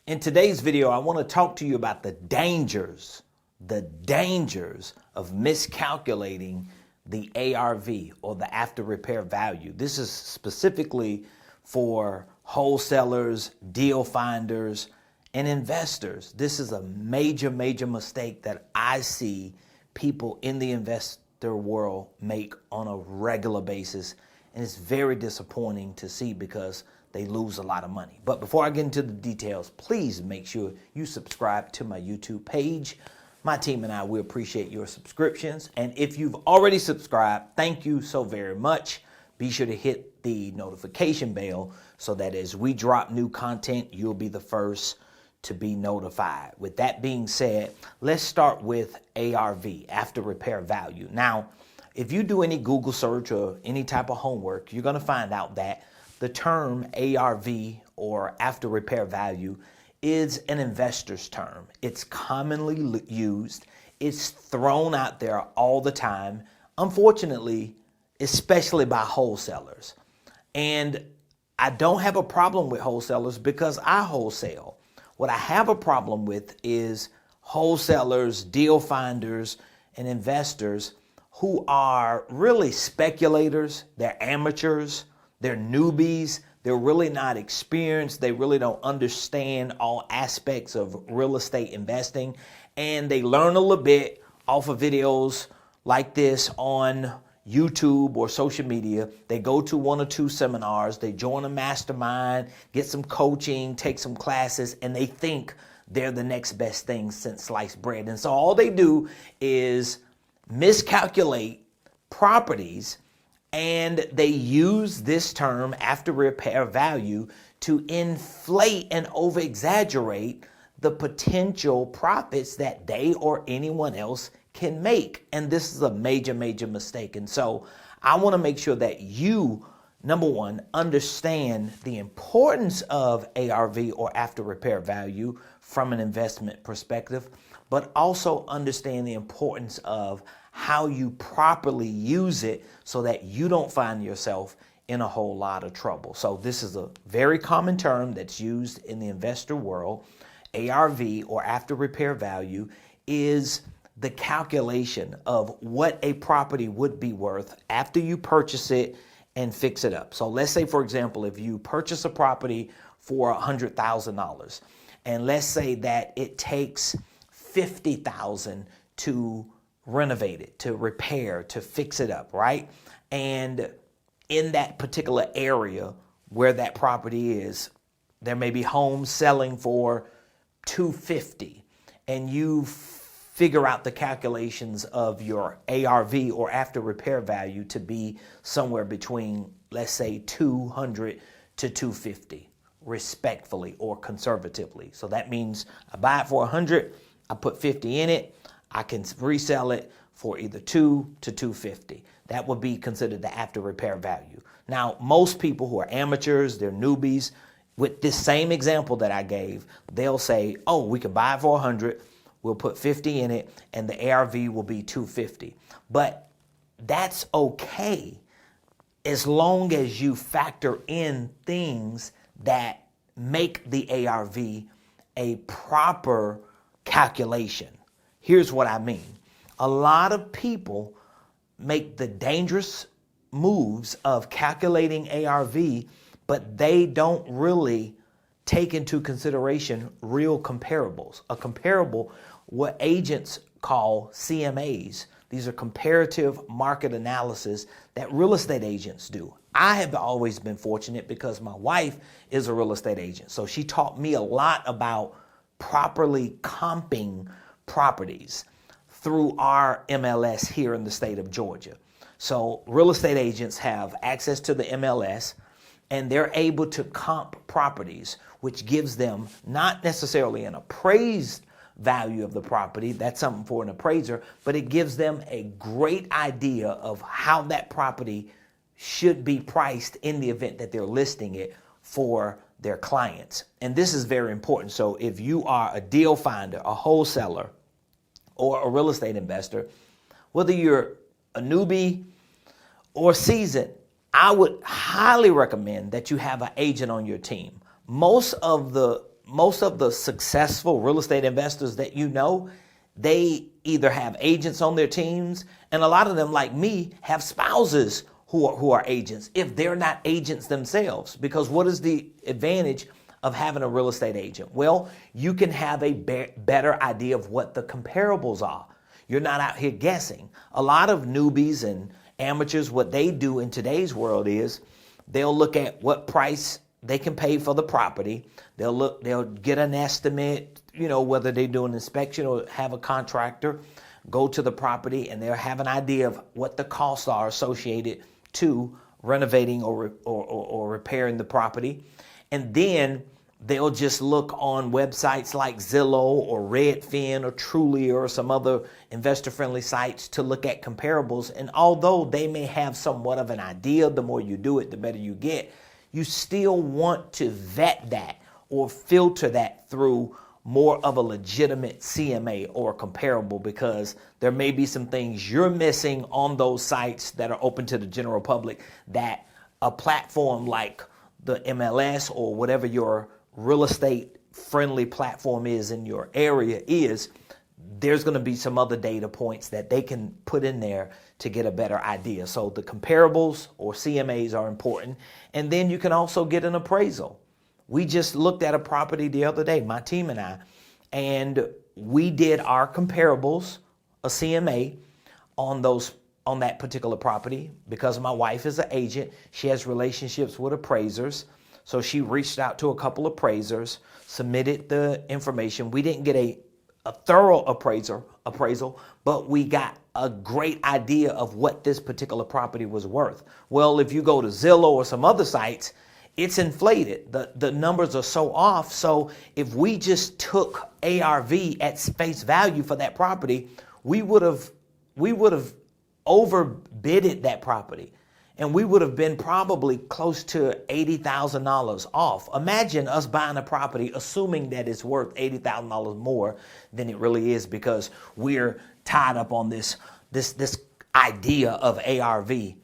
In today's video, I want to talk to you about the dangers of miscalculating the ARV, or the after repair value. This is specifically for wholesalers, deal finders, and investors. This is a major mistake that I see people in the investor world make on a regular basis. And it's very disappointing to see because they lose a lot of money. But before I get into the details, please make sure you subscribe to my YouTube page. My team and I, we appreciate your subscriptions. And if you've already subscribed, thank you so very much. Be sure to hit the notification bell so that as we drop new content, you'll be the first to be notified. With that being said, let's start with ARV, after repair value. Now, if you do any Google search or any type of homework, you're going to find out that the term ARV, or after repair value, is an investor's term. It's commonly used. It's thrown out there all the time, unfortunately, especially by wholesalers. And I don't have a problem with wholesalers because I wholesale. What I have a problem with is wholesalers, deal finders, and investors who are really speculators. They're amateurs. They're newbies. They're really not experienced. They really don't understand all aspects of real estate investing. And they learn a little bit off of videos like this on YouTube or social media. They go to one or two seminars. They join a mastermind, get some coaching, take some classes, and they think they're the next best thing since sliced bread. And so all they do is miscalculate properties, and they use this term after repair value to inflate and over exaggerate the potential profits that they or anyone else can make. And this is a major mistake. And so I want to make sure that you, number one, understand the importance of ARV, or after repair value, from an investment perspective, but also understand the importance of how you properly use it so that you don't find yourself in a whole lot of trouble. So this is a very common term that's used in the investor world. ARV, or after repair value, is the calculation of what a property would be worth after you purchase it and fix it up. So let's say, for example, if you purchase a property for $100,000, and let's say that it takes $50,000 to renovate it, to repair, to fix it up, right? And in that particular area where that property is, there may be homes selling for $250,000, and you figure out the calculations of your ARV, or after repair value, to be somewhere between, let's say, $200,000 to $250,000, respectfully or conservatively. So that means I buy it for $100,000, I put $50,000 in it, I can resell it for either $200,000 to $250,000. That would be considered the after repair value. Now, most people who are amateurs, they're newbies, with this same example that I gave, they'll say, oh, we can buy it for $100,000, we'll put $50,000 in it, and the ARV will be $250,000. But that's okay as long as you factor in things that make the ARV a proper calculation. Here's what I mean. A lot of people make the dangerous moves of calculating ARV, but they don't really take into consideration real comparables. A comparable, what agents call CMAs. These are comparative market analysis that real estate agents do. I have always been fortunate because my wife is a real estate agent. So she taught me a lot about properly comping properties through our MLS here in the state of Georgia. So real estate agents have access to the MLS, and they're able to comp properties, which gives them not necessarily an appraised value of the property. That's something for an appraiser, but it gives them a great idea of how that property should be priced in the event that they're listing it for their clients. And this is very important. So if you are a deal finder, a wholesaler, or a real estate investor, whether you're a newbie or seasoned, I would highly recommend that you have an agent on your team. Most of the most of the successful real estate investors that you know, they either have agents on their teams, and a lot of them, like me, have spouses who are agents if they're not agents themselves. Because what is the advantage of having a real estate agent? Well, you can have a better idea of what the comparables are. You're not out here guessing. A lot of newbies and amateurs, what they do in today's world is they'll look at what price they can pay for the property. They'll get an estimate, whether they do an inspection or have a contractor go to the property, and they'll have an idea of what the costs are associated to renovating or repairing the property. And then they'll just look on websites like Zillow or Redfin or Trulia or some other investor-friendly sites to look at comparables. And although they may have somewhat of an idea, the more you do it, the better you get, you still want to vet that or filter that through more of a legitimate CMA or comparable, because there may be some things you're missing on those sites that are open to the general public that a platform like the MLS or whatever your real estate friendly platform is in your area is, there's going to be some other data points that they can put in there to get a better idea. So the comparables or CMAs are important. And then you can also get an appraisal. We just looked at a property the other day, my team and I, and we did our comparables, a CMA, on that particular property. Because my wife is an agent, she has relationships with appraisers. So she reached out to a couple appraisers, submitted the information. We didn't get a thorough appraisal, but we got a great idea of what this particular property was worth. Well, if you go to Zillow or some other sites, it's inflated. The numbers are so off. So if we just took ARV at face value for that property, we would have overbidded that property. And we would have been probably close to $80,000 off. Imagine us buying a property assuming that it's worth $80,000 more than it really is, because we're tied up on this idea of ARV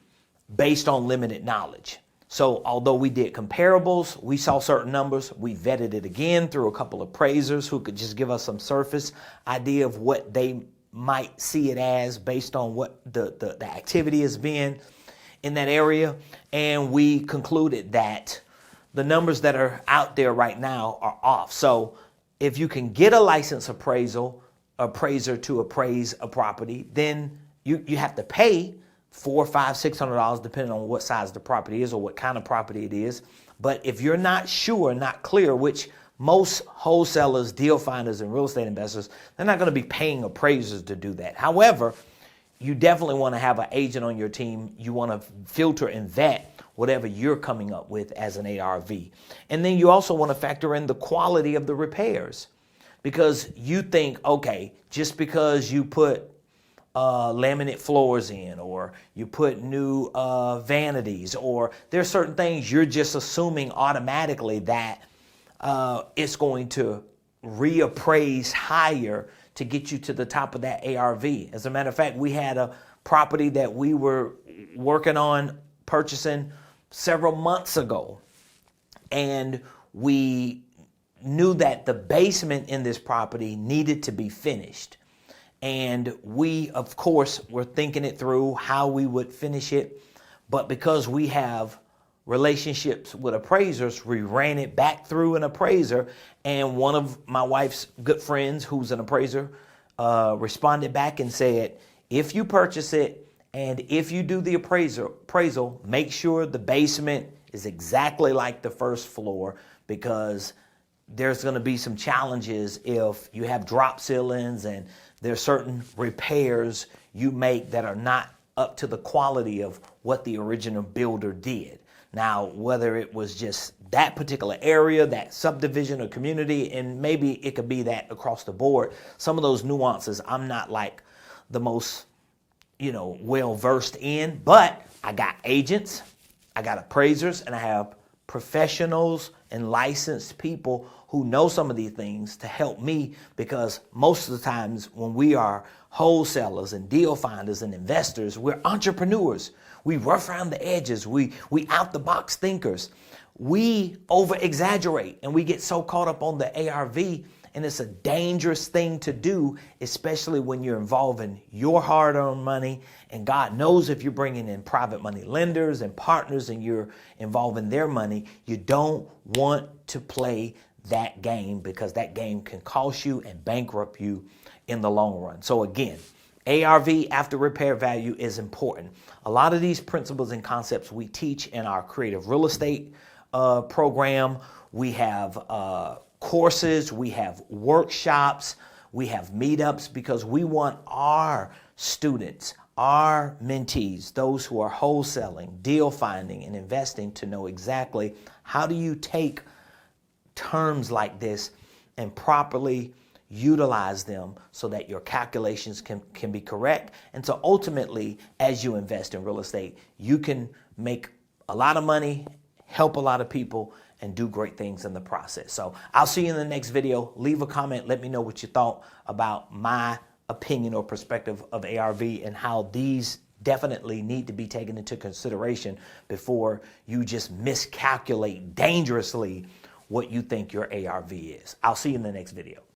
based on limited knowledge. So although we did comparables, we saw certain numbers, we vetted it again through a couple of appraisers who could just give us some surface idea of what they might see it as based on what the activity has been in that area. And we concluded that the numbers that are out there right now are off. So if you can get a licensed appraiser to appraise a property, then you have to pay $400, $500, $600, depending on what size the property is or what kind of property it is. But if you're not sure, not clear, which most wholesalers, deal finders, and real estate investors, they're not going to be paying appraisers to do that. However, you definitely want to have an agent on your team. You want to filter and vet whatever you're coming up with as an ARV. And then you also want to factor in the quality of the repairs, because you think, okay, just because you put laminate floors in, or you put new vanities, or there's certain things you're just assuming automatically that it's going to reappraise higher to get you to the top of that ARV. As a matter of fact, we had a property that we were working on purchasing several months ago, and we knew that the basement in this property needed to be finished. And we, of course, were thinking it through how we would finish it. But because we have relationships with appraisers, we ran it back through an appraiser. And one of my wife's good friends, who's an appraiser, responded back and said, if you purchase it and if you do the appraisal, make sure the basement is exactly like the first floor, because there's going to be some challenges if you have drop ceilings and there's certain repairs you make that are not up to the quality of what the original builder did. Now, whether it was just that particular area, that subdivision or community, and maybe it could be that across the board, some of those nuances I'm not like the most, well versed in, but I got agents, I got appraisers, and I have professionals and licensed people who know some of these things to help me, because most of the times when we are wholesalers and deal finders and investors, we're entrepreneurs. We rough around the edges. We out the box thinkers. we over exaggerate and we get so caught up on the ARV, and it's a dangerous thing to do, especially when you're involving your hard-earned money. And God knows if you're bringing in private money lenders and partners and you're involving their money, you don't want to play that game, because that game can cost you and bankrupt you in the long run. So again, ARV, after repair value, is important. A lot of these principles and concepts we teach in our creative real estate program. We have courses, we have workshops, we have meetups, because we want our students, our mentees, those who are wholesaling, deal finding, and investing, to know exactly how do you take terms like this and properly utilize them so that your calculations can be correct. And so ultimately, as you invest in real estate, you can make a lot of money, help a lot of people, and do great things in the process. So I'll see you in the next video. Leave a comment. Let me know what you thought about my opinion or perspective of ARV, and how these definitely need to be taken into consideration before you just miscalculate dangerously what you think your ARV is. I'll see you in the next video.